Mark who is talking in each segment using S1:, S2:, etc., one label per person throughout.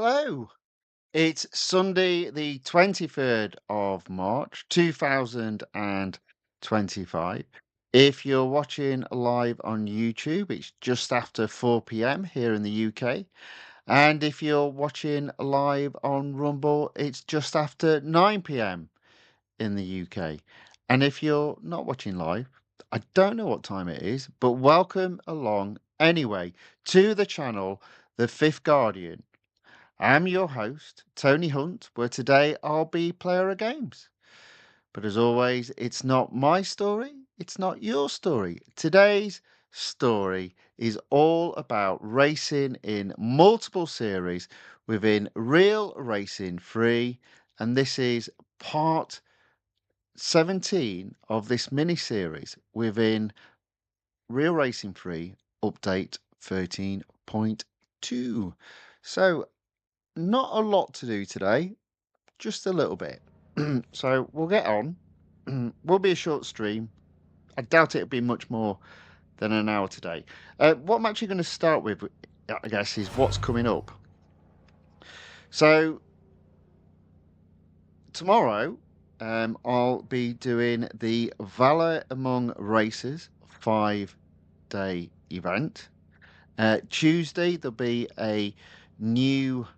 S1: Hello. It's Sunday, the 23rd of March, 2025. If you're watching live on YouTube, it's just after 4 p.m. here in the UK. And if you're watching live on Rumble, it's just after 9 p.m. in the UK. And if you're not watching live, I don't know what time it is, but welcome along anyway to the channel, The Fifth Guardian. I'm your host, Tony Hunt, where today I'll be player of games. But as always, it's not my story, it's not your story. Today's story is all about racing in multiple series within Real Racing 3, and this is part 17 of this mini series within Real Racing 3 update 13.2. So, not a lot to do today, just a little bit. So we'll get on. Will be a short stream. I doubt it'll be much more than an hour today. What I'm actually going to start with, I guess, is what's coming up. So tomorrow, I'll be doing the Valor Among Racers 5-day event. Tuesday, there'll be a new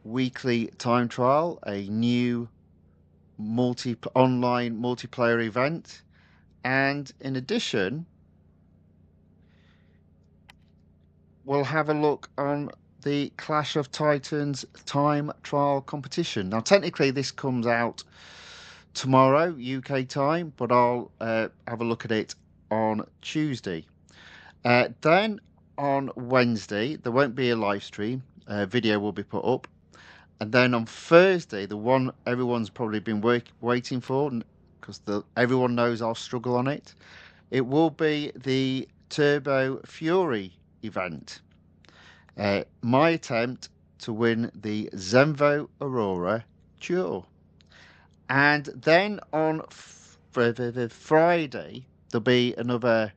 S1: weekly time trial, a new online multiplayer event, and in addition, we'll have a look on the Clash of Titans time trial competition. Now, technically, this comes out tomorrow UK time, but I'll have a look at it on Tuesday. Then on Wednesday, there won't be a live stream. Video will be put up. And then on Thursday, the one everyone's probably been waiting for, because everyone knows I'll struggle on it, it will be the Turbo Fury event. My attempt to win the Zenvo Aurora Tour. And then on Friday, there'll be another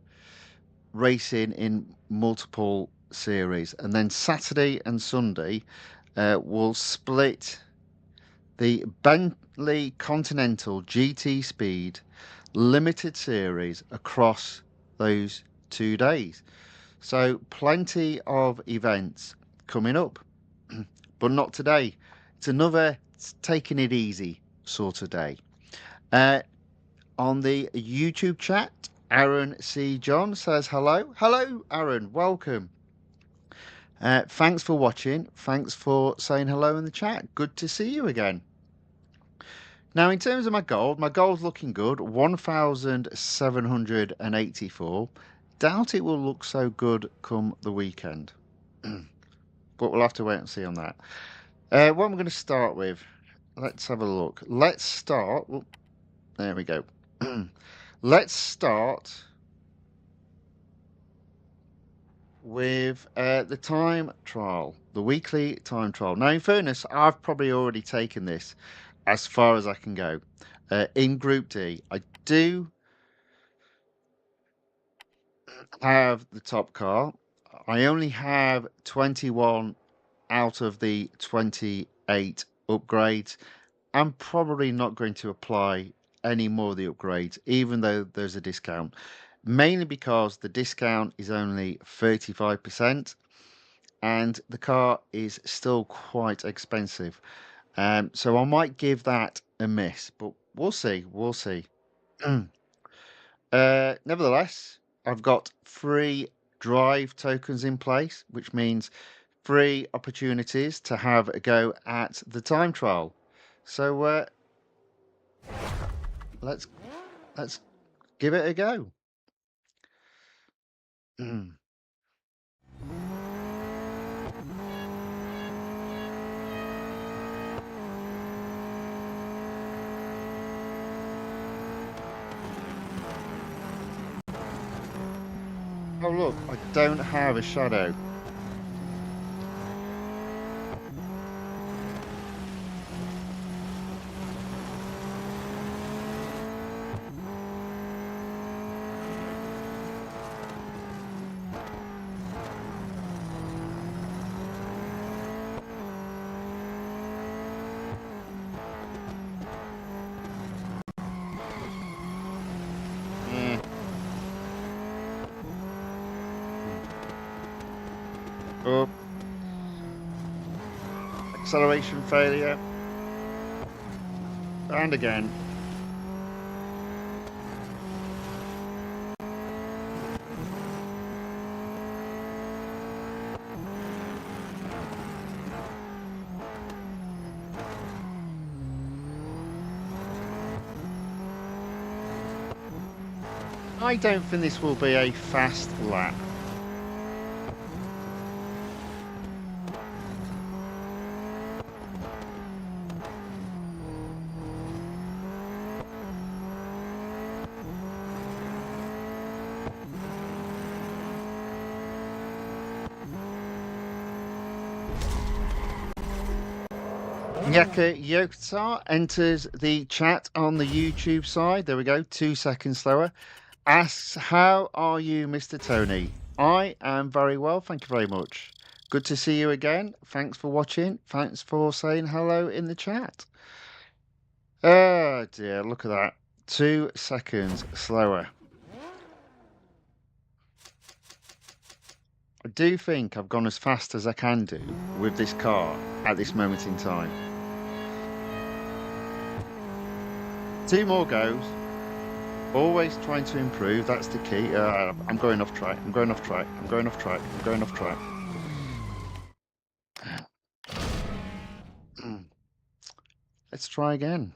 S1: racing in multiple series. And then Saturday and Sunday, we'll split the Bentley Continental GT Speed limited series across those 2 days. So plenty of events coming up, but not today. It's another taking it easy sort of day. On the YouTube chat, Aaron C. John says hello. Hello, Aaron. Welcome. Thanks for watching. Thanks for saying hello in the chat. Good to see you again. Now, in terms of my gold's looking good, 1,784. Doubt it will look so good come the weekend. But we'll have to wait and see on that. What am I going to start with? Let's have a look. Let's start... Oh, there we go. Let's start with the time trial, the weekly time trial. Now, in fairness, I've probably already taken this as far as I can go. In Group D, I do have the top car. I only have 21 out of the 28 upgrades. I'm probably not going to apply any more of the upgrades, even though there's a discount, mainly because the discount is only 35% and the car is still quite expensive. So I might give that a miss, but we'll see. We'll see. Nevertheless, I've got 3 drive tokens in place, which means 3 opportunities to have a go at the time trial. So let's let's give it a go. Oh look, I don't have a shadow. Up. Acceleration failure. And again. I don't think this will be a fast lap. Yaka Yoktar enters the chat on the YouTube side. There we go, 2 seconds slower. Asks, how are you, Mr. Tony? I am very well, thank you very much. Good to see you again. Thanks for watching. Thanks for saying hello in the chat. Oh dear, look at that. 2 seconds slower. I do think I've gone as fast as I can do with this car at this moment in time. 2 more goes. Always trying to improve, that's the key. I'm going off track, I'm going off track, I'm going off track, I'm going off track. Let's try again.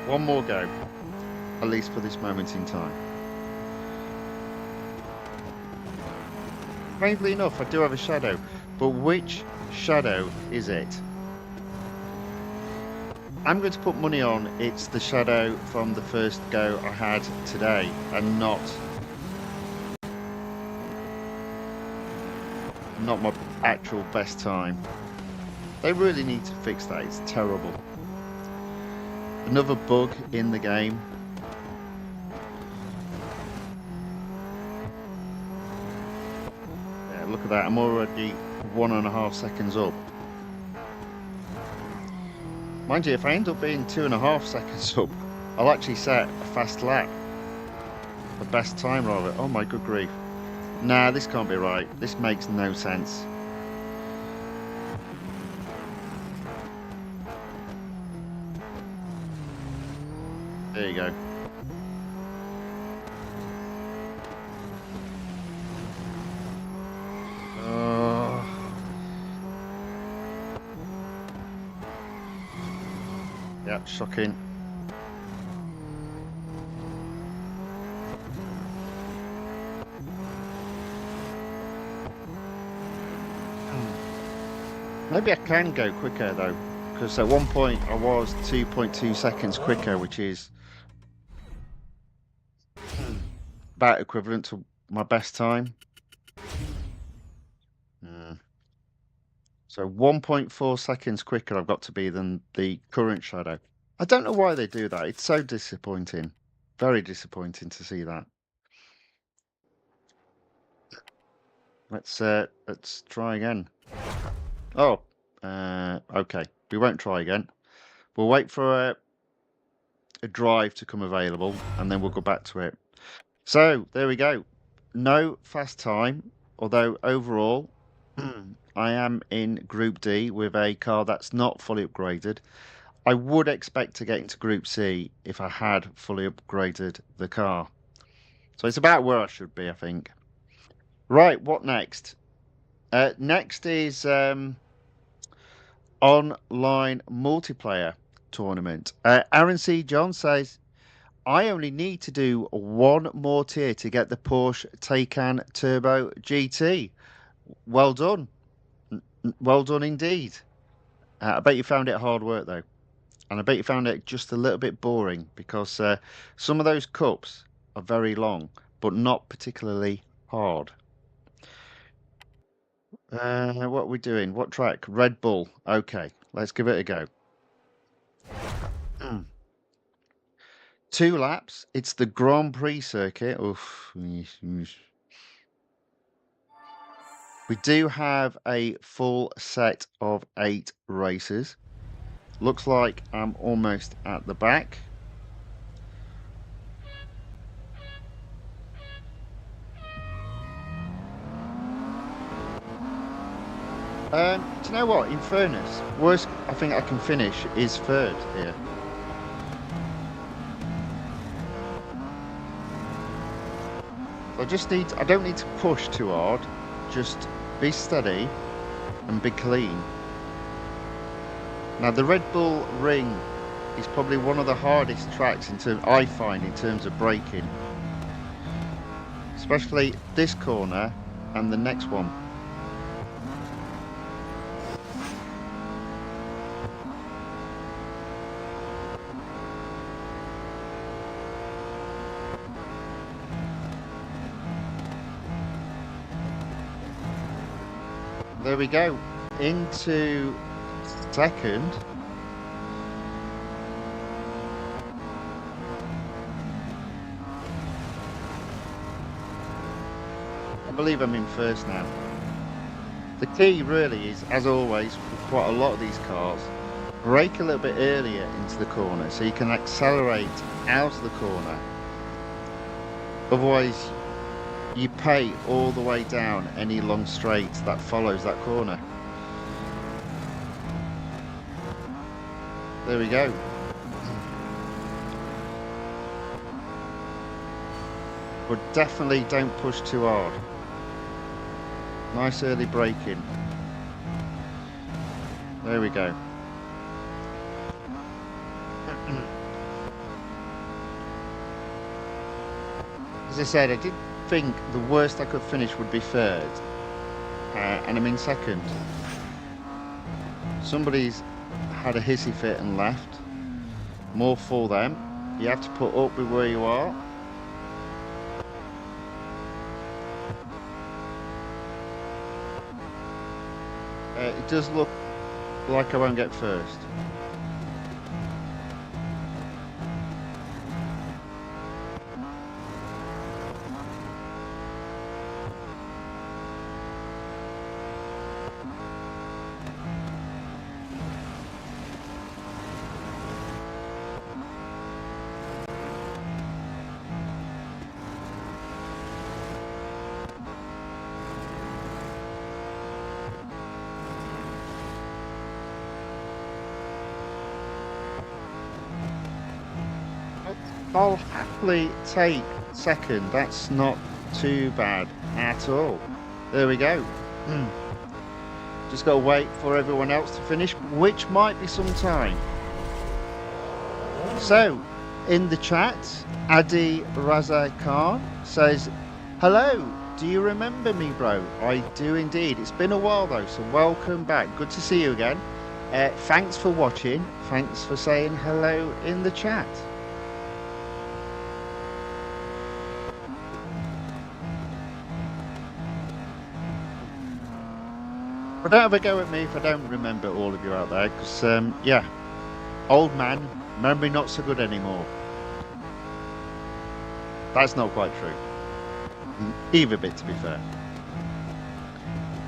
S1: One more go, at least for this moment in time. Strangely enough, I do have a shadow, but which shadow is it? I'm going to put money on it's the shadow from the first go I had today, and not my actual best time. They really need to fix that, it's terrible. Another bug in the game. Yeah, look at that, I'm already 1.5 seconds up. Mind you, if I end up being 2.5 seconds up, I'll actually set a fast lap. The best time rather. Oh my good grief. Nah, this can't be right. This makes no sense. There you go. Yeah, shocking. Maybe I can go quicker though, because at one point I was 2.2 seconds quicker, which is about equivalent to my best time. So 1.4 seconds quicker I've got to be than the current shadow. I don't know why they do that. It's so disappointing. Very disappointing to see that. Let's try again. Oh, okay. We won't try again. We'll wait for a drive to come available, and then we'll go back to it. So there we go. No fast time, although overall I am in Group D with a car that's not fully upgraded. I would expect to get into Group C if I had fully upgraded the car. So it's about where I should be, I think. Right, what next? Next is online multiplayer tournament. Aaron C. John says, I only need to do one more tier to get the Porsche Taycan Turbo GT. Well done. Well done indeed. I bet you found it hard work though. And I bet you found it just a little bit boring because some of those cups are very long, but not particularly hard. What are we doing? What track? Red Bull. Okay, let's give it a go. 2 laps. It's the Grand Prix circuit. Oof. We do have a full set of 8 races. Looks like I'm almost at the back. Do you know what? In fairness, worst I think I can finish is third here. I don't need to push too hard. Just be steady and be clean. Now the Red Bull Ring is probably one of the hardest tracks I find in terms of braking. Especially this corner and the next one. There we go. Into second. I believe I'm in first now. The key really is, as always, for quite a lot of these cars, brake a little bit earlier into the corner so you can accelerate out of the corner. Otherwise, you pay all the way down any long straight that follows that corner. There we go. But definitely don't push too hard. Nice early braking. There we go. As I said, I did think the worst I could finish would be third, and I'm in second. Somebody's had a hissy fit and left. More for them. You have to put up with where you are. It does look like I won't get first. I'll happily take second. That's not too bad at all. There we go. Just got to wait for everyone else to finish, which might be some time. So, in the chat, Adi Raza Khan says, "Hello, do you remember me, bro?" I do indeed. It's been a while though, so welcome back. Good to see you again. Thanks for watching. Thanks for saying hello in the chat. But don't have a go at me if I don't remember all of you out there, because, yeah, old man, memory not so good anymore. That's not quite true. Either bit, to be fair.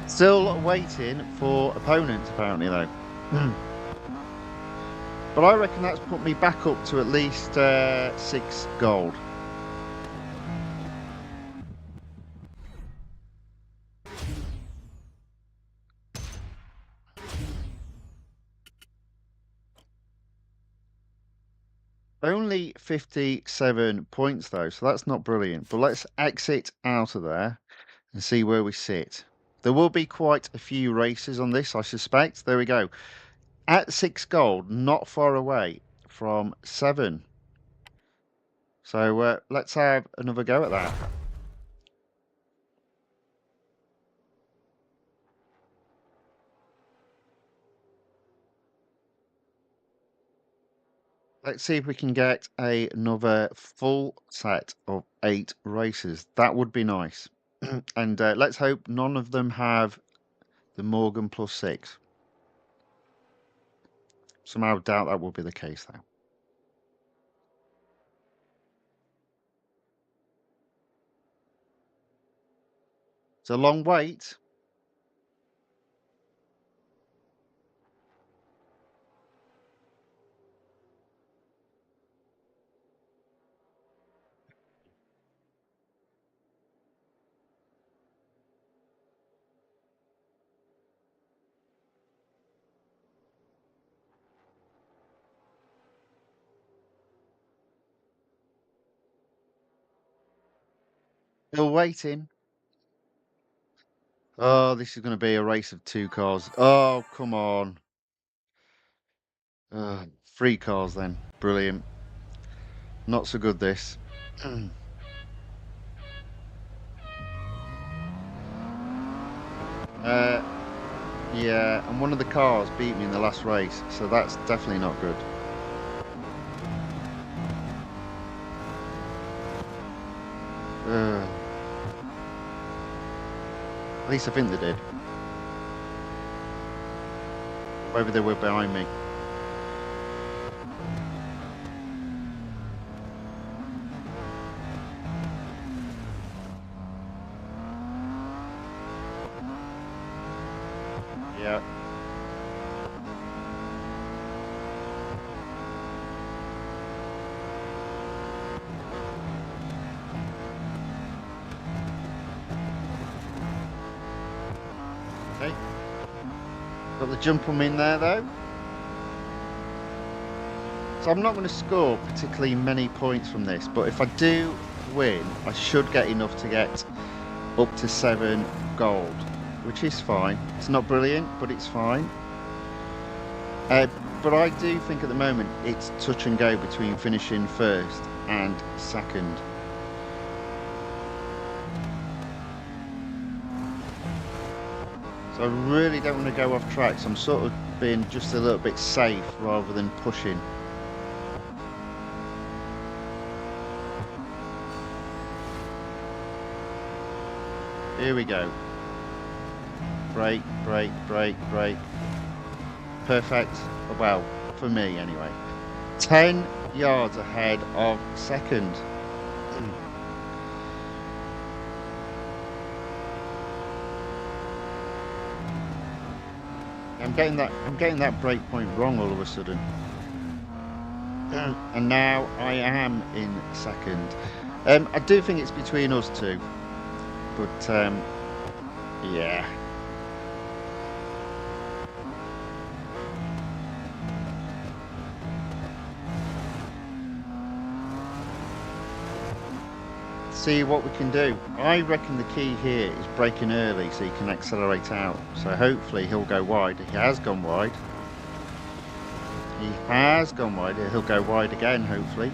S1: Still waiting for opponents, apparently, though. But I reckon that's put me back up to at least 6 gold. Only 57 points, though, so that's not brilliant. But let's exit out of there and see where we sit. There will be quite a few races on this, I suspect. There we go. At 6 gold, not far away from 7. So let's have another go at that. Let's see if we can get another full set of 8 races. That would be nice. And let's hope none of them have the Morgan plus 6. Somehow doubt that will be the case, though. It's a long wait. Still waiting. Oh, this is going to be a race of two cars. Oh, come on. Three cars then. Brilliant. Not so good this. uh, yeah, and one of the cars beat me in the last race, so that's definitely not good. Uh, at least I think they did. Maybe they were behind me. Yeah. Okay. Got the jump on me in there though. So I'm not going to score particularly many points from this, but if I do win, I should get enough to get up to 7 gold, which is fine. It's not brilliant, but it's fine. But I do think at the moment it's touch and go between finishing first and second. So I really don't want to go off track, so I'm sort of being just a little bit safe rather than pushing. Here we go. Brake, brake, brake, brake. Perfect. Well, for me anyway. 10 yards ahead of second. I'm getting that break point wrong all of a sudden. And now I am in second. I do think it's between us two. But yeah. See what we can do. I reckon the key here is braking early so you can accelerate out. So hopefully he'll go wide. He has gone wide. He has gone wide. He'll go wide again, hopefully.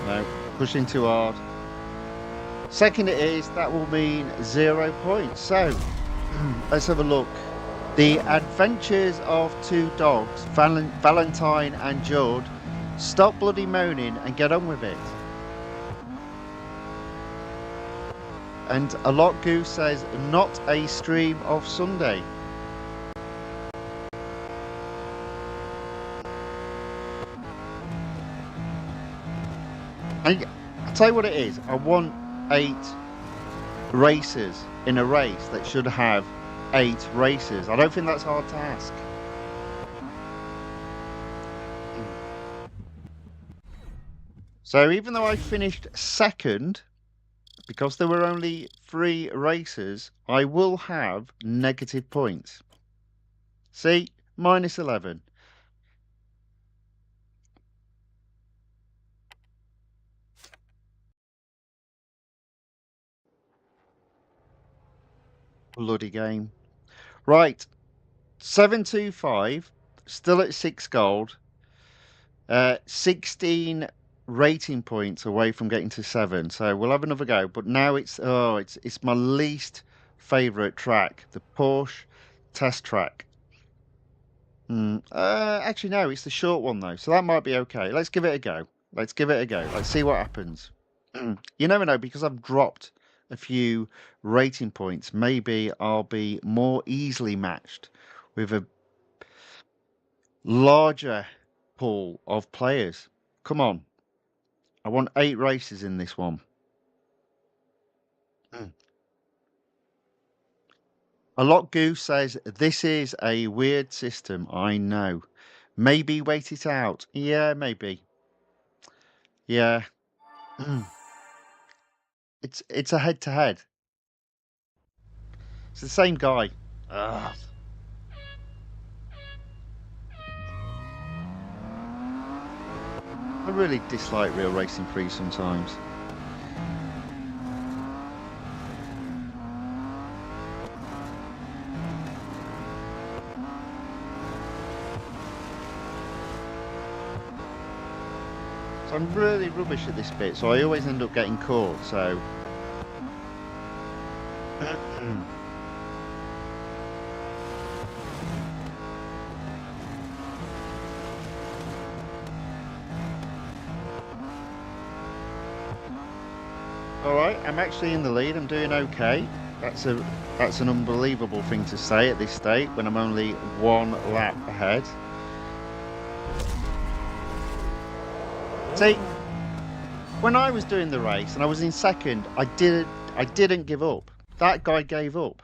S1: No, pushing too hard. Second it is, that will mean 0 points. So, let's have a look. The Adventures of Two Dogs, Valentine and George. Stop bloody moaning and get on with it. And a lot Goose says, not a stream of Sunday. I'll tell you what it is. I want 8 races in a race that should have 8 races. I don't think that's hard to ask. So even though I finished second, because there were only 3 races, I will have negative points. See, minus 11. Bloody game. Right, 725, still at 6 gold. 16 rating points away from getting to 7. So we'll have another go. But now it's my least favourite track, the Porsche test track. Actually, no, it's the short one though, so that might be okay. Let's give it a go. Let's give it a go. Let's see what happens. You never know, because I've dropped a few rating points. Maybe I'll be more easily matched with a larger pool of players. Come on. I want 8 races in this one. A lot Goose says this is a weird system. I know. Maybe wait it out. Yeah, maybe. Yeah. It's a head-to-head. It's the same guy. Ugh. I really dislike Real Racing 3 sometimes. So I'm really rubbish at this bit, so I always end up getting caught, so Alright, I'm actually in the lead, I'm doing okay. That's an unbelievable thing to say at this state when I'm only 1 lap ahead. See, when I was doing the race and I was in second, I didn't give up. That guy gave up.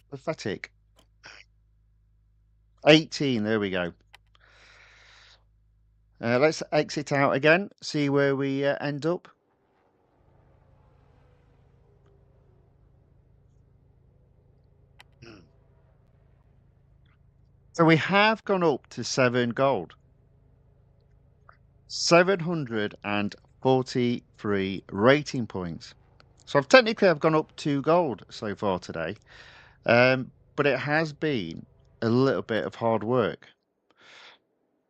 S1: Pathetic. 18, there we go. Let's exit out again, see where we end up. So we have gone up to 7 gold. 743 rating points. So I've gone up 2 gold so far today. But it has been a little bit of hard work.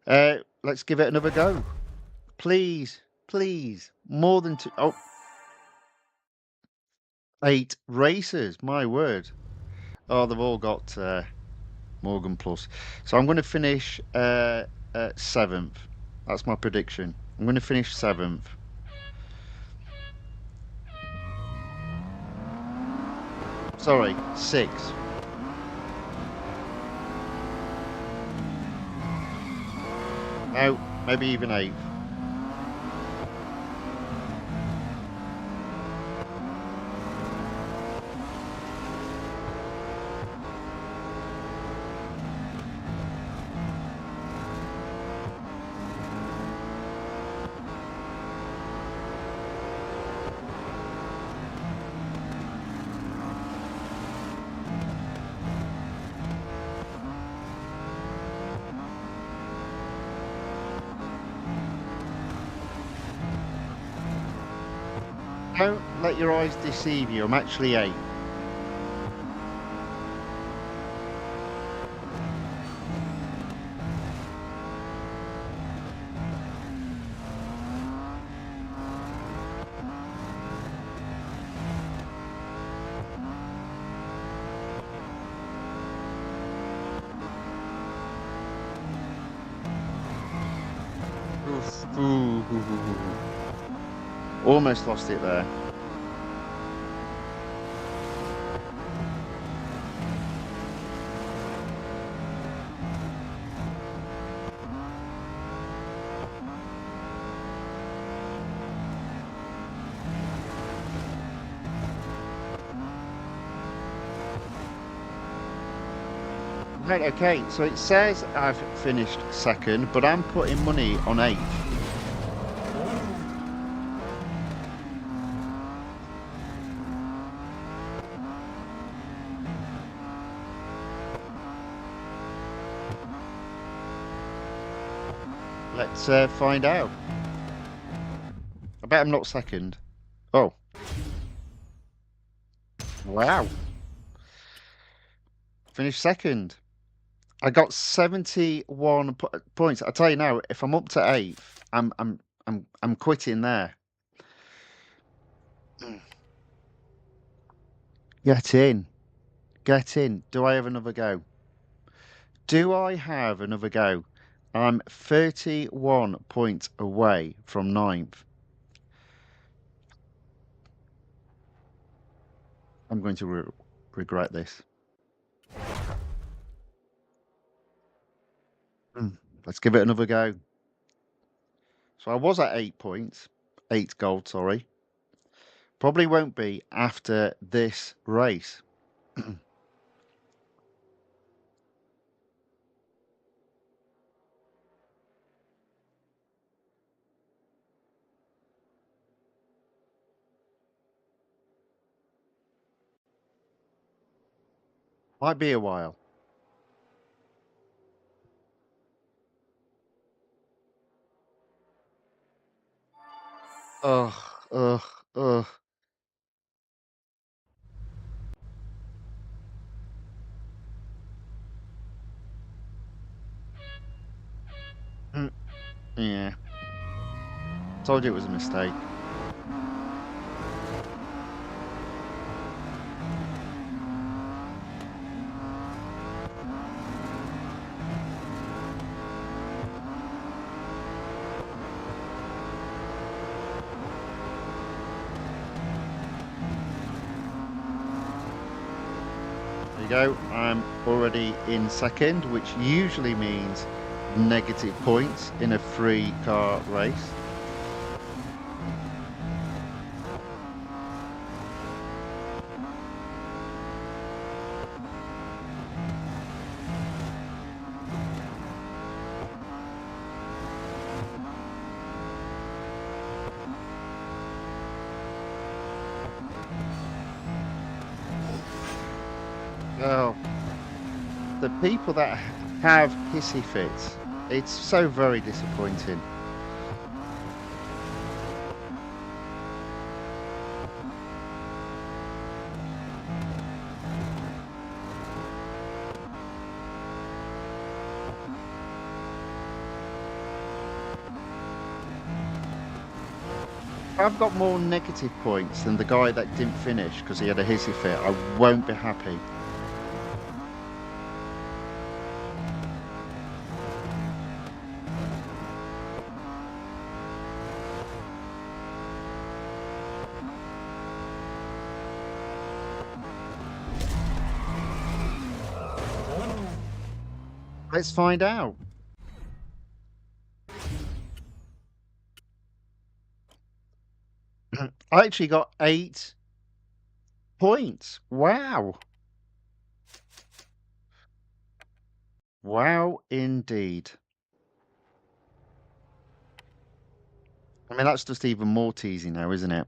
S1: Let's give it another go. Please, please, more than two. Oh, 8 races. My word. Oh, they've all got Morgan Plus. So I'm going to finish 7th. That's my prediction. I'm going to finish 7th. Sorry, 6th. No, maybe even 8th. Don't let your eyes deceive you. I'm actually 8th. Oof. Ooh, ooh, ooh, ooh, ooh. Almost lost it there. Right, okay, so it says I've finished 2nd, but I'm putting money on 8th. Let's find out. I bet I'm not 2nd. Oh, wow. Finished 2nd. I got 71 points. I tell you now, if I'm up to 8th, I'm quitting there. Mm. Get in. Get in. Do I have another go? Do I have another go? I'm 31 points away from 9th. I'm going to regret this. Mm, let's give it another go. So I was at 8 points, 8 gold, sorry. Probably won't be after this race. Might be a while. Ugh, ugh, ugh. Mm, yeah, told you it was a mistake. There you go. I'm already in second, which usually means negative points in a free car race. Oh, the people that have hissy fits, it's so very disappointing. If I've got more negative points than the guy that didn't finish because he had a hissy fit, I won't be happy. Let's find out. I actually got 8 points. Wow. Wow, indeed. I mean, that's just even more teasing now, isn't it?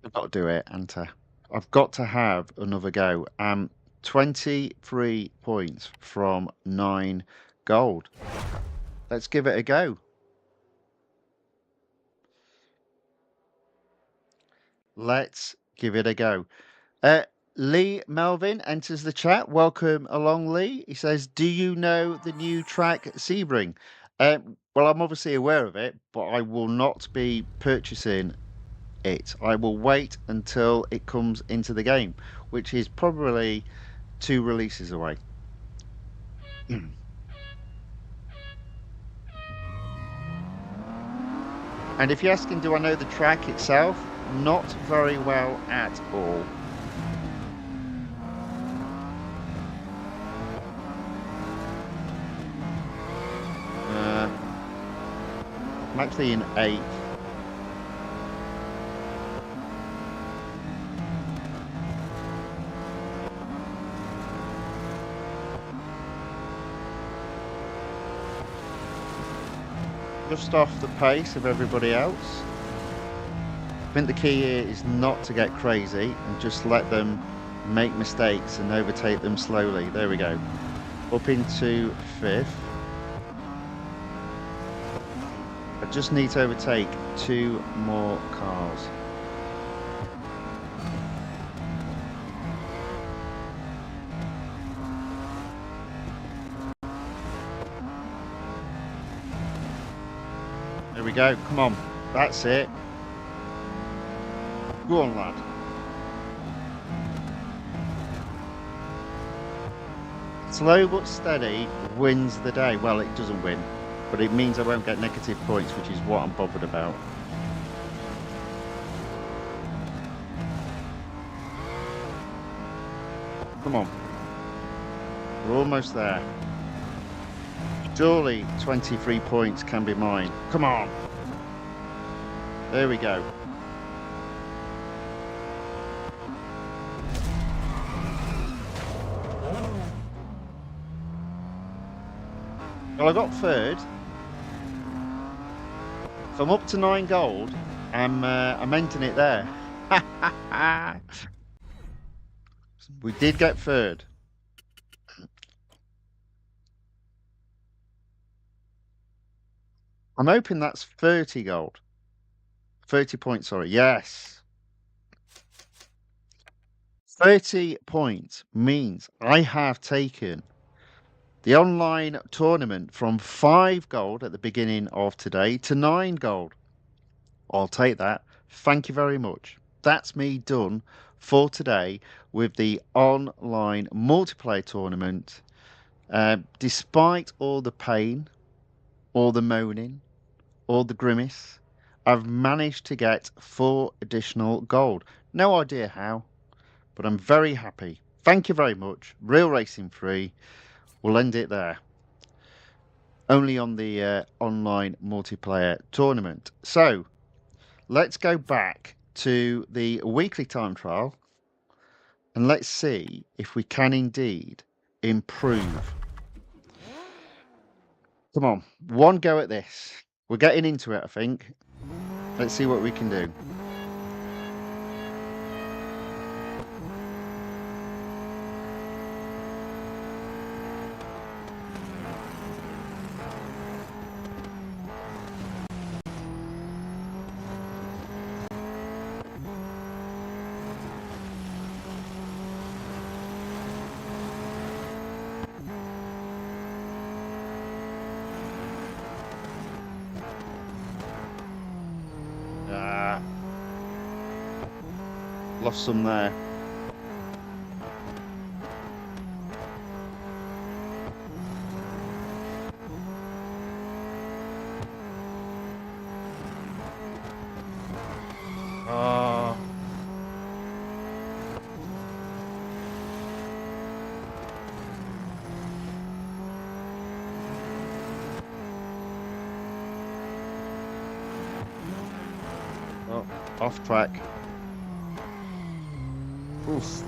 S1: I've got to do it, Anta. I've got to have another go. 23 points from 9 gold. Let's give it a go. Let's give it a go. Uh, Lee Melvin enters the chat. Welcome along, Lee. He says, "Do you know the new track Sebring?" Well, I'm obviously aware of it, but I will not be purchasing it. I will wait until it comes into the game, which is probably 2 releases away. And if you're asking, do I know the track itself? Not very well at all. Uh, I'm actually in 8th. Just off the pace of everybody else. I think the key here is not to get crazy and just let them make mistakes and overtake them slowly. There we go. Up into 5th. I just need to overtake 2 more cars. There we go. Come on. That's it. Go on, lad. Slow but steady wins the day. Well, it doesn't win, but it means I won't get negative points, which is what I'm bothered about. Come on. We're almost there. Surely 23 points can be mine. Come on. There we go. Well, I got 3rd. So I'm up to 9 gold. I'm ending it there. We did get third. I'm hoping that's 30 gold. 30 points, sorry. Yes. 30 points means I have taken the online tournament from 5 gold at the beginning of today to 9 gold. I'll take that. Thank you very much. That's me done for today with the online multiplayer tournament. Despite all the pain, all the moaning, all the grimace, I've managed to get 4 additional gold. No idea how, but I'm very happy. Thank you very much. Real Racing 3. We'll end it there. Only on the online multiplayer tournament. So, let's go back to the weekly time trial and let's see if we can indeed improve. Come on, one go at this. We're getting into it, I think. Let's see what we can do. Ah, lost some there. Ah. Oh, off track. Oof.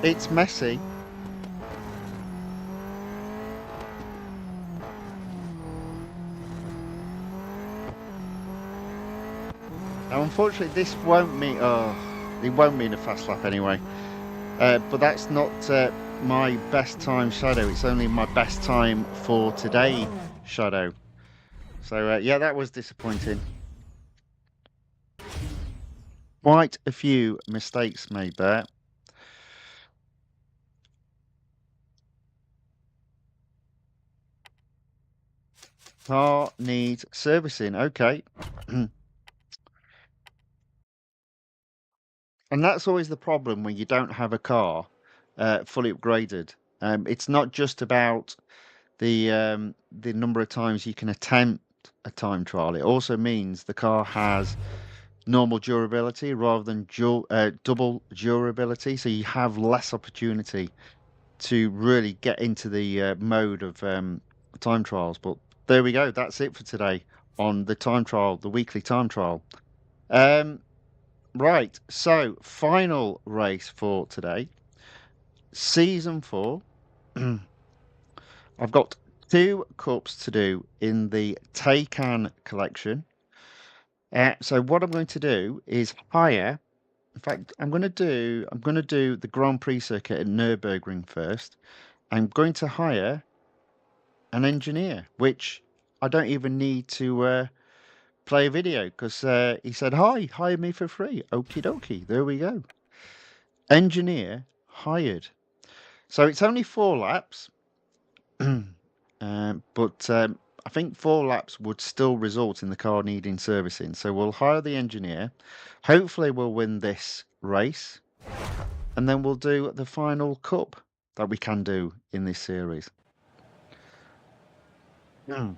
S1: It's messy. Now, unfortunately, this won't mean. Oh, it won't mean a fast lap anyway. But that's not my best time shadow. It's only my best time for today shadow. So yeah, that was disappointing. Quite a few mistakes made there. Car needs servicing. Okay. And that's always the problem when you don't have a car fully upgraded. It's not just about the number of times you can attempt a time trial. It also means the car has normal durability rather than double durability, so you have less opportunity to really get into the mode of time trials. But there we go. That's it for today on the time trial, the weekly time trial. Um, right. So final race for today, season 4. I've got 2 cups to do in the Taycan collection. So what I'm going to do is hire. In fact, I'm gonna do the Grand Prix circuit at Nürburgring first. I'm going to hire an engineer, which I don't even need to play a video because he said, "Hi, hire me for free." Okie dokie, there we go. Engineer hired. So it's only 4 laps. But I think 4 laps would still result in the car needing servicing. So we'll hire the engineer. Hopefully, we'll win this race. And then we'll do the final cup that we can do in this series. Hmm.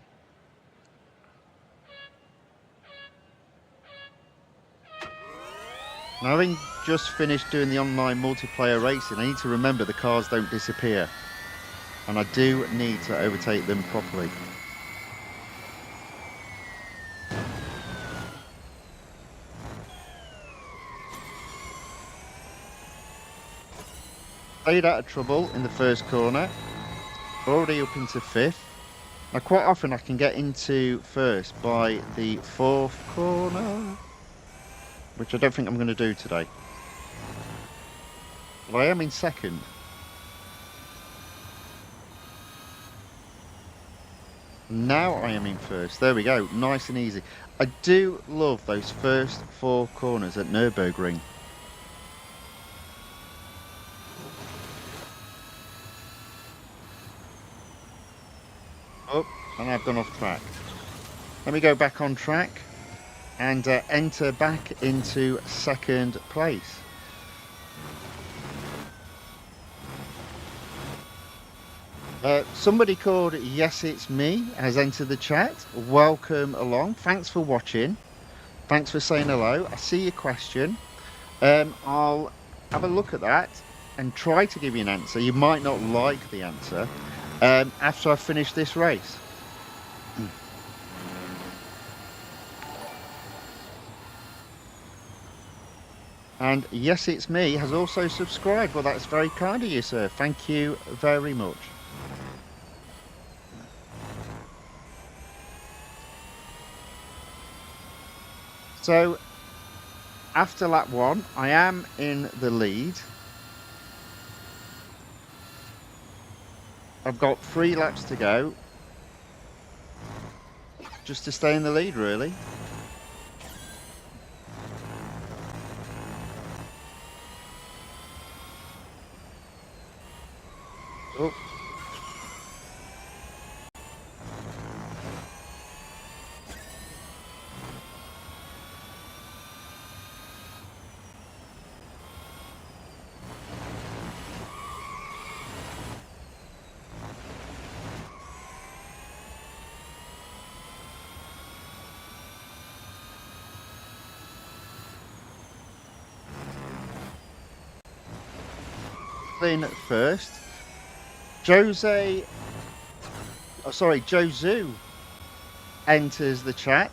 S1: Now, having just finished doing the online multiplayer racing, I need to remember the cars don't disappear. And I do need to overtake them properly. Stayed out of trouble in the first corner. Already up into 5th. Now, quite often I can get into first by the fourth corner, which I don't think I'm going to do today. But I am in second. Now I am in first. There we go. Nice and easy. I do love those first four corners at Nürburgring. Oh, and I've gone off track. Let me go back on track and enter back into second place. Somebody called Yes It's Me has entered the chat. Welcome along. Thanks for watching. Thanks for saying hello. I see your question. I'll have a look at that and try to give you an answer. You might not like the answer after I finish this race. And Yes It's Me has also subscribed. Well, that's very kind of you, sir. Thank you very much. So after lap 1, I am in the lead. I've got 3 laps to go. Just to stay in the lead, really. Oh. In at first. Josu enters the chat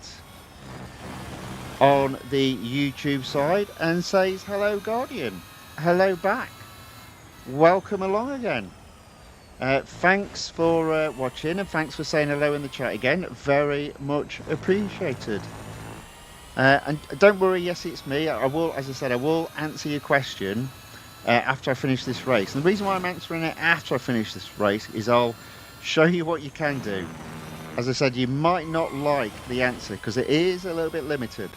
S1: on the YouTube side and says, hello, Guardian. Hello back. Welcome along again. Thanks for watching and thanks for saying hello in the chat again. Very much appreciated. And don't worry, yes, it's me. I will, as I said, I will answer your question after I finish this race. And the reason why I'm answering it after I finish this race is I'll show you what you can do. As I said, you might not like the answer because it is a little bit limited.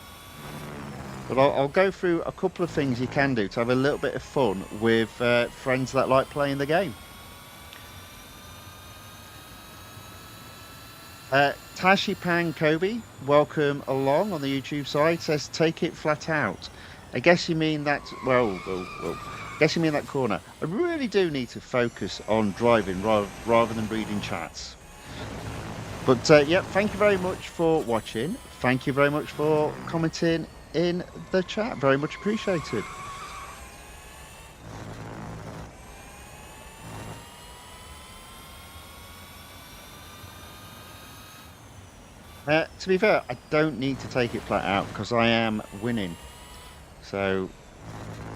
S1: But I'll go through a couple of things you can do to have a little bit of fun with friends that like playing the game. Tashipan Kobe, welcome along on the YouTube side, says take it flat out. I guess you mean that, well, I guess you mean that corner. I really do need to focus on driving rather than reading chats. But yeah, thank you very much for watching. Thank you very much for commenting in the chat. Very much appreciated. To be fair, I don't need to take it flat out because I am winning. So,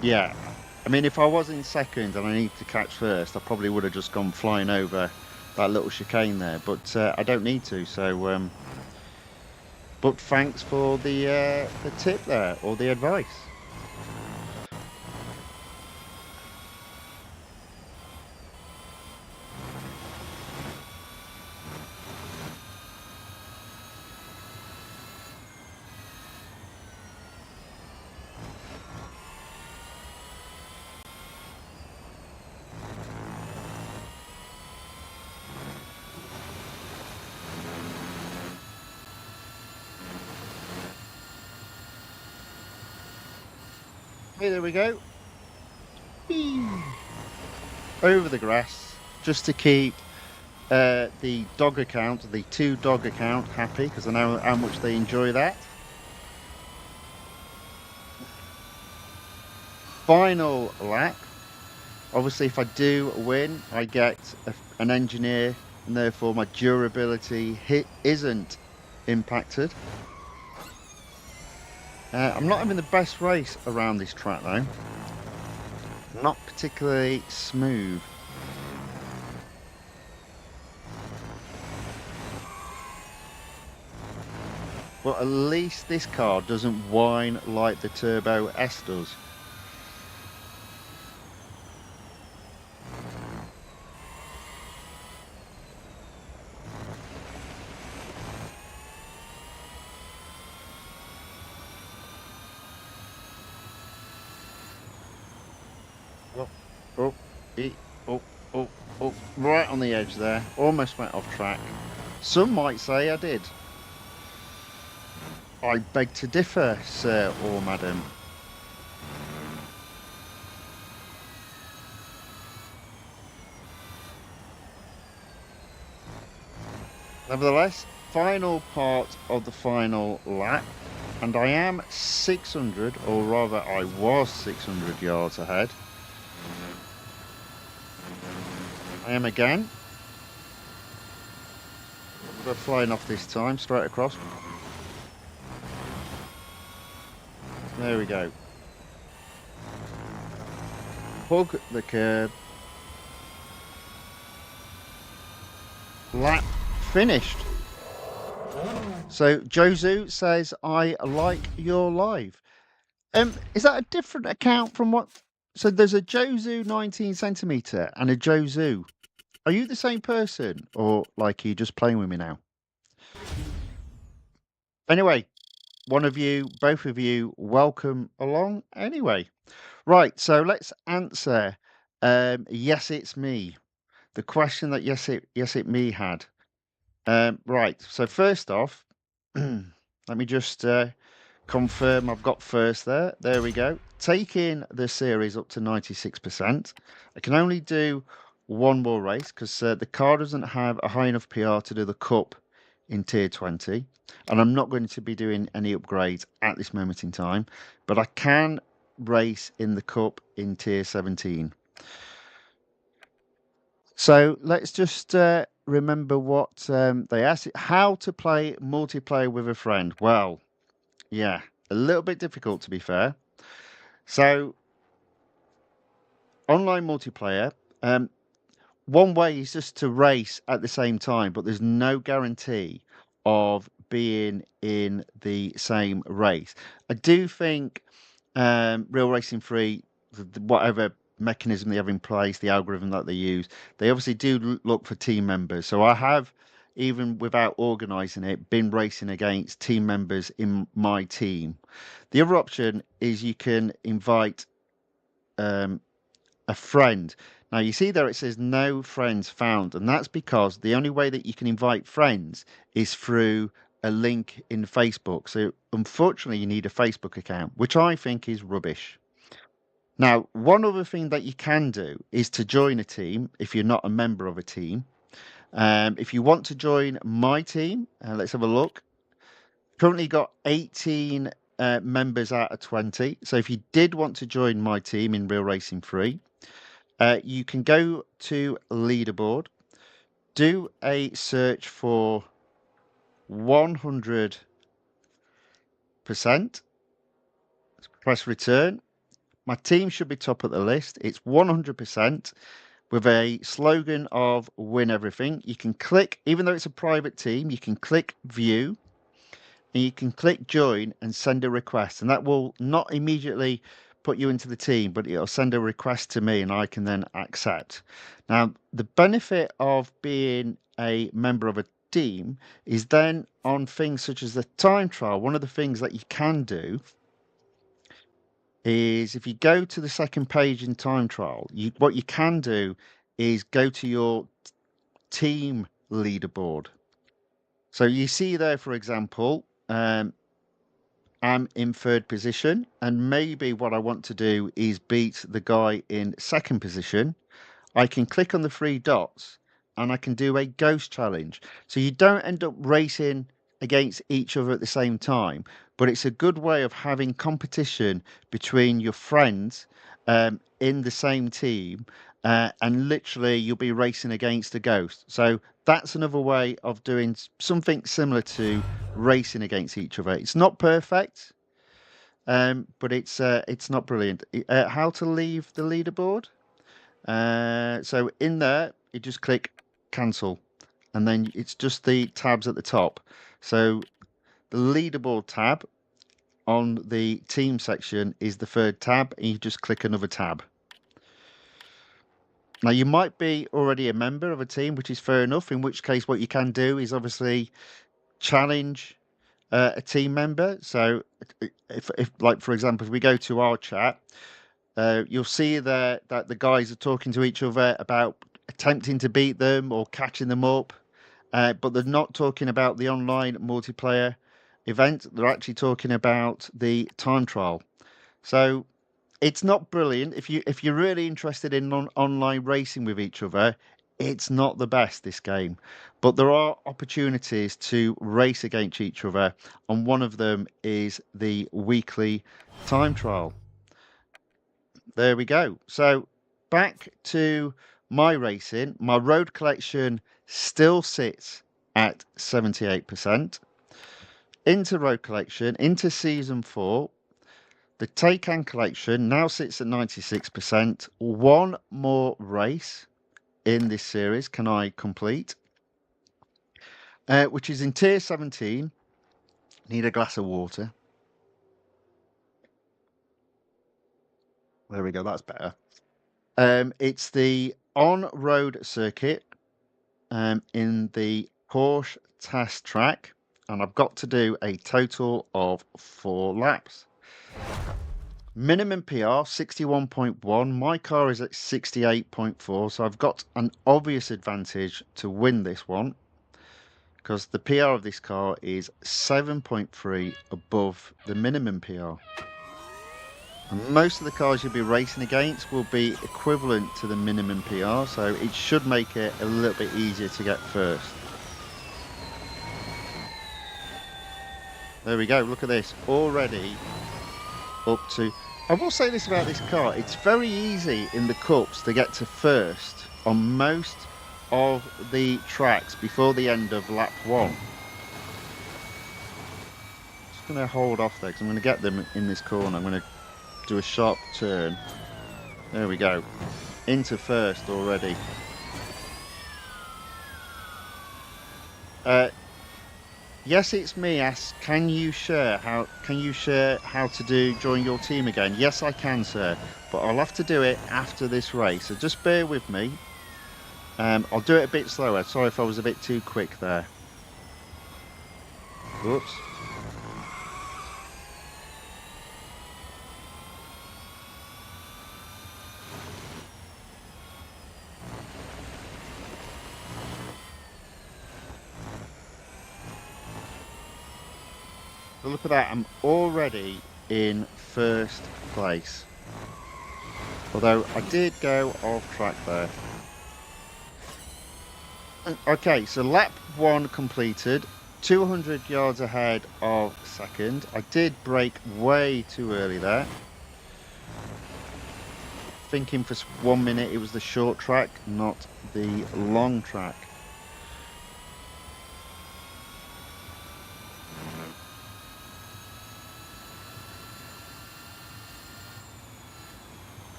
S1: yeah. I mean, if I was in second and I need to catch first, I probably would have just gone flying over that little chicane there. But I don't need to. So, but thanks for the tip there or the advice. Hey, there we go. Whee! Over the grass, just to keep the dog account, the 2 dog account, happy, because I know how much they enjoy that. Final lap. Obviously, if I do win, I get an engineer, and therefore my durability isn't impacted. I'm not having the best race around this track though. Not particularly smooth. But at least this car doesn't whine like the Turbo S does. Oh, oh, oh, oh, oh, right on the edge there. Almost went off track. Some might say I did. I beg to differ, sir or madam. Nevertheless, final part of the final lap, and I am 600, or rather I was 600 yards ahead. I am again. We're flying off this time, straight across. There we go. Hug the curb. Lap finished. So Jozu says, I like your live. Is that a different account from what? So there's a Jozu 19 centimeter and a Jozu. Are you the same person, or like are you just playing with me now? Anyway, one of you, both of you, welcome along. Anyway, right. So let's answer. Yes, it's me. The question that yes it me had. Right. So first off, let me just confirm I've got first there. There we go. Taking the series up to 96%. I can only do one more race because the car doesn't have a high enough PR to do the Cup in Tier 20. And I'm not going to be doing any upgrades at this moment in time. But I can race in the Cup in Tier 17. So let's just remember what they asked. How to play multiplayer with a friend. Well, yeah, a little bit difficult to be fair. So online multiplayer, one way is just to race at the same time, but there's no guarantee of being in the same race. I do think Real Racing 3, whatever mechanism they have in place, the algorithm that they use, they obviously do look for team members. So I have, even without organising it, been racing against team members in my team. The other option is you can invite um, a friend. Now you see there it says no friends found, and that's because the only way that you can invite friends is through a link in Facebook. So unfortunately, you need a Facebook account, which I think is rubbish. Now, one other thing that you can do is to join a team if you're not a member of a team. If you want to join my team, let's have a look. Currently got 18 members out of 20. So if you did want to join my team in Real Racing 3, you can go to leaderboard, do a search for 100%, press return. My team should be top of the list. It's 100% with a slogan of win everything. You can click, even though it's a private team, you can click view and you can click join and send a request. And that will not immediately put you into the team, but it'll send a request to me and I can then accept. Now, the benefit of being a member of a team is then on things such as the time trial. One of the things that you can do is if you go to the second page in time trial, what you can do is go to your team leaderboard. So you see there, for example, I'm in third position, and maybe what I want to do is beat the guy in second position. I can click on the three dots and I can do a ghost challenge. So you don't end up racing against each other at the same time, but it's a good way of having competition between your friends in the same team. And literally, you'll be racing against a ghost. So that's another way of doing something similar to racing against each other. It's not perfect, but it's not brilliant. How to leave the leaderboard? So in there, you just click cancel, and then it's just the tabs at the top. So The leaderboard tab on the team section is the third tab, and you just click another tab. Now, you might be already a member of a team, which is fair enough, in which case what you can do is obviously challenge a team member. So if like, for example, if we go to our chat, you'll see there that the guys are talking to each other about attempting to beat them or catching them up, but they're not talking about the online multiplayer event. They're actually talking about the time trial. So it's not brilliant. If you're really interested in online racing with each other, it's not the best, this game. But there are opportunities to race against each other, and one of them is the weekly time trial. There we go. So back to my racing. My road collection still sits at 78%. Into road collection, into season 4, the Taycan collection now sits at 96%. One more race in this series can I complete, which is in tier 17. Need a glass of water. There we go, that's better. It's the on-road circuit in the Porsche test track, and I've got to do a total of 4 laps. Minimum PR 61.1. My car is at 68.4, so I've got an obvious advantage to win this one because the PR of this car is 7.3 above the minimum PR. And most of the cars you'll be racing against will be equivalent to the minimum PR, so it should make it a little bit easier to get first. There we go, look at this, already up to... I will say this about this car, it's very easy in the cups to get to first on most of the tracks before the end of lap 1. Just going to hold off there because I'm going to get them in this corner. I'm going to do a sharp turn. There we go, into first already. Yes, it's me. Asks, can you share how to join your team again? Yes, I can, sir, but I'll have to do it after this race. So just bear with me. I'll do it a bit slower. Sorry if I was a bit too quick there. Whoops. So look at that. I'm already in first place. Although I did go off track there. Okay, so lap 1 completed. 200 yards ahead of second. I did brake way too early there. Thinking for 1 minute it was the short track, not the long track.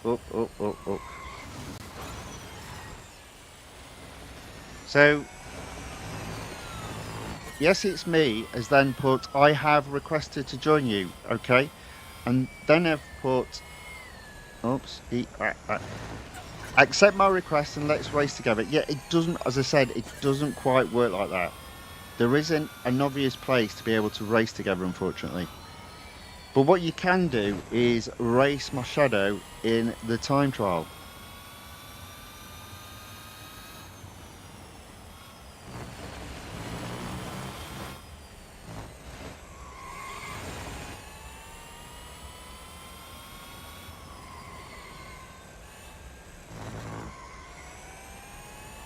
S1: Up. So, yes, it's me, has then put, I have requested to join you, okay? And then I've put, oops, accept my request and let's race together. Yeah, it doesn't, as I said, it doesn't quite work like that. There isn't an obvious place to be able to race together, unfortunately. But what you can do is race my shadow in the time trial.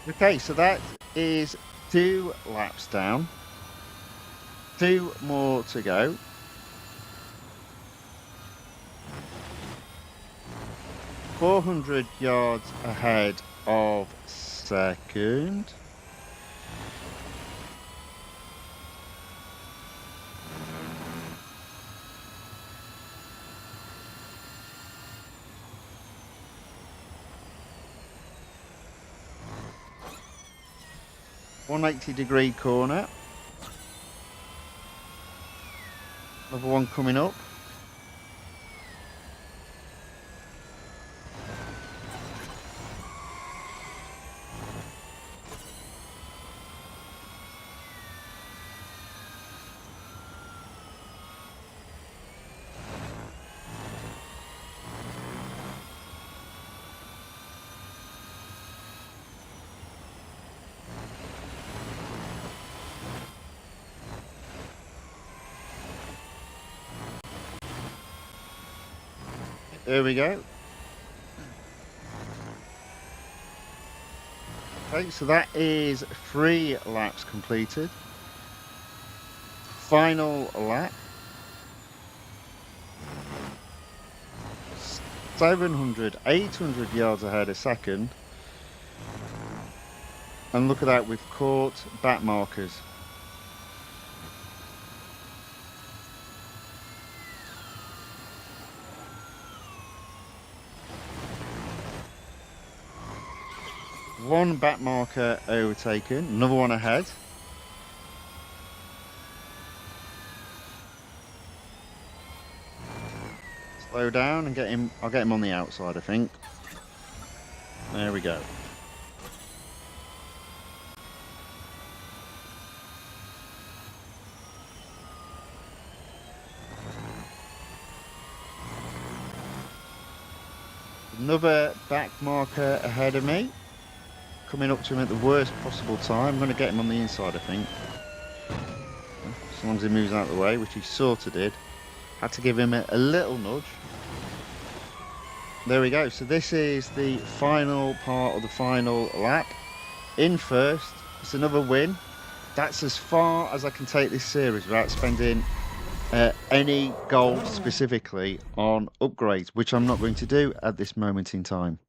S1: Okay, so that is 2 laps down. 2 more to go. 400 yards ahead of second. .180-degree corner. Another one coming up. There we go. Okay, so that is 3 laps completed. Final lap. 700, 800 yards ahead a second. And look at that, we've caught back markers. One back marker overtaken, another one ahead. Slow down and get him. I'll get him on the outside, I think. There we go. Another back marker ahead of me. Coming up to him at the worst possible time. I'm going to get him on the inside, I think. As long as he moves out of the way, which he sort of did. Had to give him a little nudge. There we go. So this is the final part of the final lap. In first, it's another win. That's as far as I can take this series without spending any gold specifically on upgrades, which I'm not going to do at this moment in time.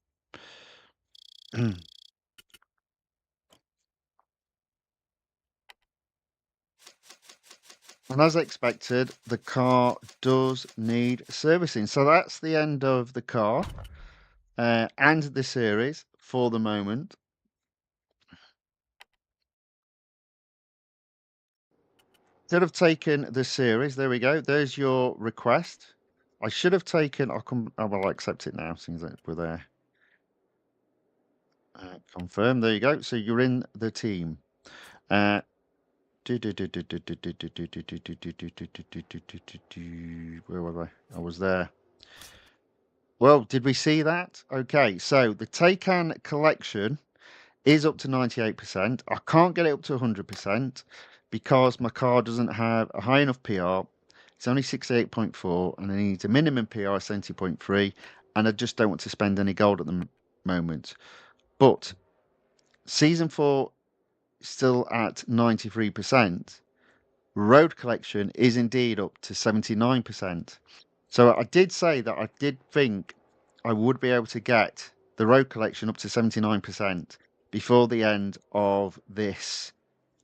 S1: And as expected, the car does need servicing. So that's the end of the car and the series for the moment. Should have taken the series. There we go. There's your request. I should have taken. I'll accept it now since we're there. Confirm. There you go. So you're in the team. Where was I? I was there. Well, did we see that? Okay, so the Taycan collection is up to 98%. I can't get it up to 100% because my car doesn't have a high enough PR. It's only 68.4 and it needs a minimum PR of 70.3, and I just don't want to spend any gold at the moment. But season 4 still at 93%. Road collection is indeed up to 79%. So I did say that I did think I would be able to get the road collection up to 79% before the end of this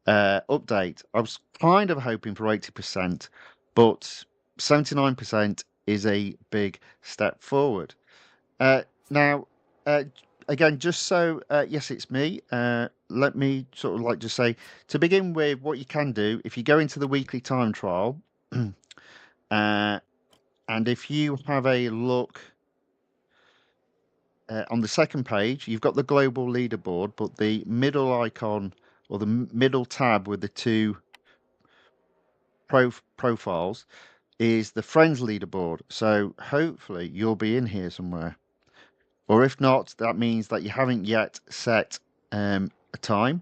S1: update. I was kind of hoping for 80%, but 79% is a big step forward. Now, again, just so, yes, it's me. Let me sort of like just say, to begin with, what you can do, if you go into the weekly time trial, and if you have a look on the second page, you've got the global leaderboard, but the middle icon or the middle tab with the two profiles is the friends leaderboard. So hopefully you'll be in here somewhere. Or if not, that means that you haven't yet set a time.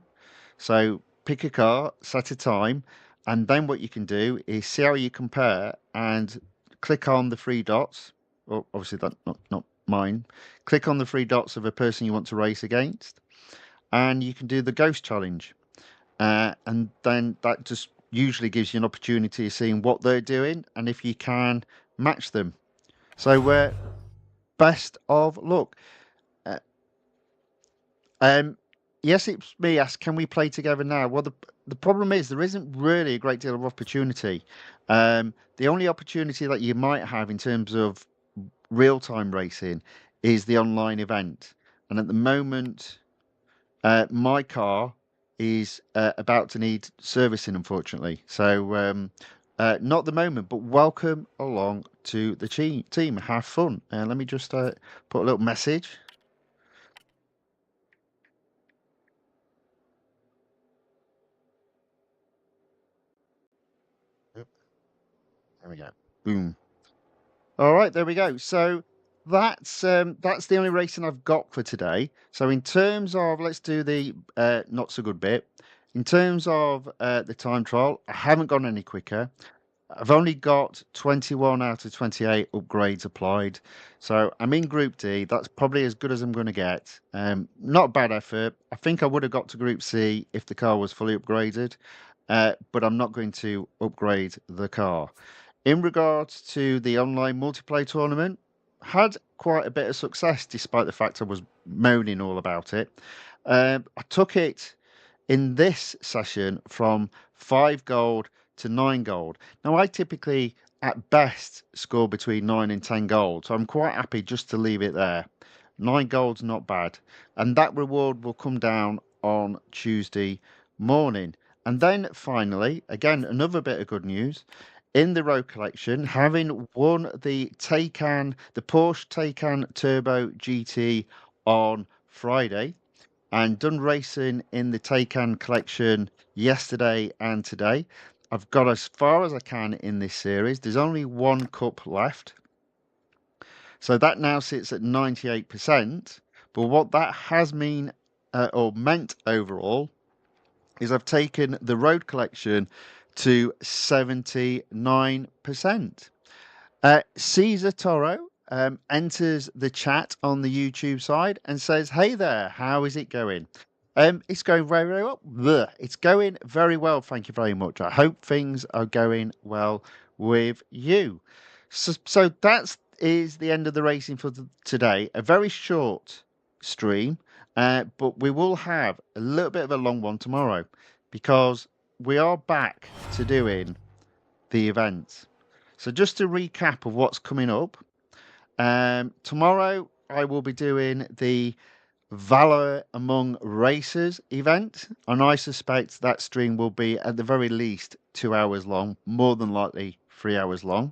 S1: So pick a car, set a time, and then what you can do is see how you compare and click on the three dots. Well, obviously that's not mine. Click on the three dots of a person you want to race against, and you can do the ghost challenge. And then that just usually gives you an opportunity of seeing what they're doing and if you can match them. So best of luck. Uh, yes, it's me. Ask, can we play together now? Well, the problem is there isn't really a great deal of opportunity. The only opportunity that you might have in terms of real time racing is the online event, and at the moment, my car is about to need servicing, unfortunately. So Not at the moment, but welcome along to the team. Have fun. Let me just put a little message. Yep, there we go. Boom. All right, there we go. So that's the only racing I've got for today. So in terms of, let's do the not so good bit. In terms of the time trial, I haven't gone any quicker. I've only got 21 out of 28 upgrades applied. So I'm in Group D. That's probably as good as I'm going to get. Not a bad effort. I think I would have got to Group C if the car was fully upgraded, but I'm not going to upgrade the car. In regards to the online multiplayer tournament, had quite a bit of success despite the fact I was moaning all about it. I took it in this session from 5 gold to 9 gold. Now, I typically at best score between 9 and 10 gold, so I'm quite happy just to leave it there. 9 gold's not bad, and that reward will come down on Tuesday morning. And then finally, again, another bit of good news. In the road collection, having won the Porsche Taycan Turbo GT on Friday, and done racing in the Taycan collection yesterday and today. I've got as far as I can in this series. There's only one cup left. So that now sits at 98%. But what that has or meant overall is I've taken the road collection to 79%. Caesar Toro enters the chat on the YouTube side and says, "Hey there, how is it going?" It's going very, very well. Blech. It's going very well. Thank you very much. I hope things are going well with you. So that's is the end of the racing for today. A very short stream, but we will have a little bit of a long one tomorrow because we are back to doing the events. So just to recap of what's coming up, tomorrow I will be doing the Valor Among Racers event, and I suspect that stream will be at the very least 2 hours long, more than likely 3 hours long.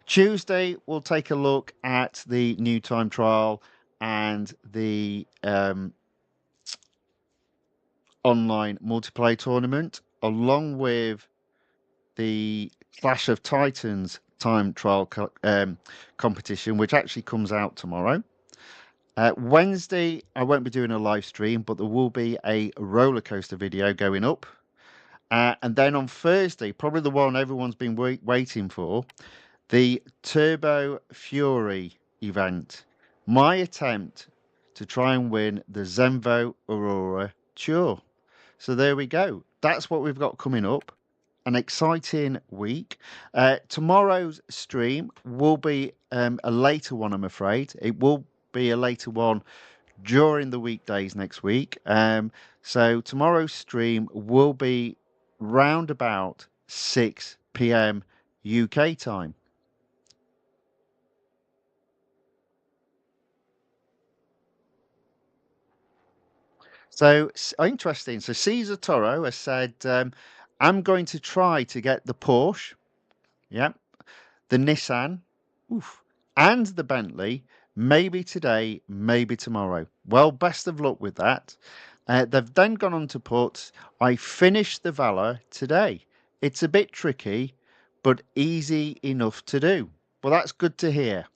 S1: Tuesday, we'll take a look at the new time trial and the online multiplayer tournament, along with the Clash of Titans time trial competition, which actually comes out tomorrow. Wednesday, I won't be doing a live stream, but there will be a roller coaster video going up. And then on Thursday, probably the one everyone's been waiting for, the Turbo Fury event. My attempt to try and win the Zenvo Aurora Tour. So there we go. That's what we've got coming up. An exciting week. Tomorrow's stream will be a later one, I'm afraid. It will be a later one during the weekdays next week. So tomorrow's stream will be round about 6 p.m. UK time. So interesting. So Caesar Toro has said, I'm going to try to get the Porsche. Yeah. The Nissan, oof, and the Bentley, maybe today, maybe tomorrow. Well, best of luck with that. They've then gone on to put, I finished the Valor today. It's a bit tricky, but easy enough to do. Well, that's good to hear.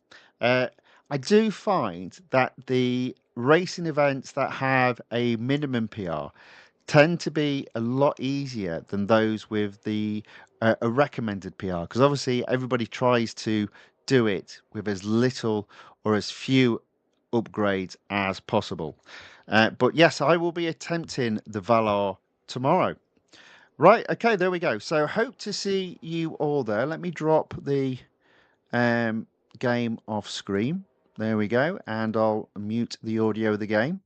S1: Uh, I do find that the racing events that have a minimum PR tend to be a lot easier than those with the a recommended PR because obviously everybody tries to do it with as little or as few upgrades as possible. But yes, I will be attempting the Valar tomorrow. Right, okay, there we go. So hope to see you all there. Let me drop the um, game off screen. There we go, and I'll mute the audio of the game.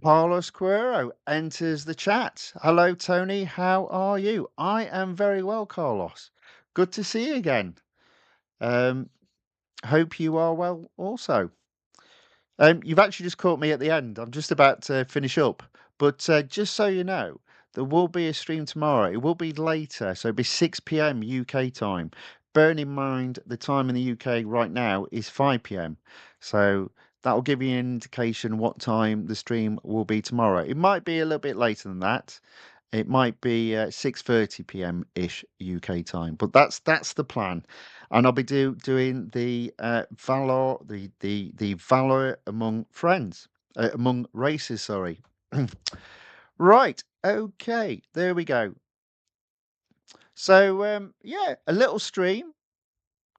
S1: Carlos Quero enters the chat. Hello, Tony. How are you? I am very well, Carlos. Good to see you again. Um, hope you are well also. You've actually just caught me at the end. I'm just about to finish up. But just so you know, there will be a stream tomorrow. It will be later, so it'll be 6 p.m. UK time. Bearing in mind the time in the UK right now is 5 p.m. So that will give you an indication what time the stream will be tomorrow. It might be a little bit later than that. It might be 6:30 p.m. ish UK time, but that's the plan. And I'll be doing the Valor the Valor among friends among races, sorry. Right. Okay. There we go. So, yeah, a little stream,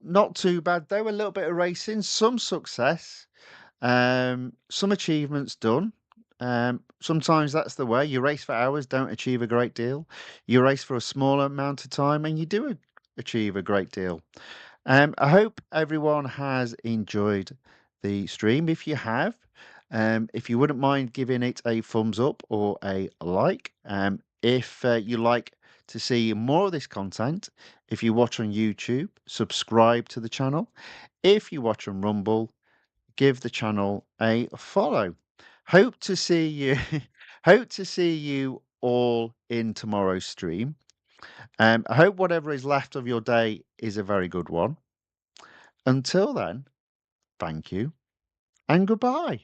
S1: not too bad though. A little bit of racing, some success, some achievements done. Sometimes that's the way. You race for hours, don't achieve a great deal. You race for a smaller amount of time, and you do achieve a great deal. I hope everyone has enjoyed the stream. If you have, if you wouldn't mind giving it a thumbs up or a like. If you like to see more of this content, if you watch on YouTube, subscribe to the channel. If you watch on Rumble, give the channel a follow. Hope to see you. Hope to see you all in tomorrow's stream. I hope whatever is left of your day is a very good one. Until then, thank you and goodbye.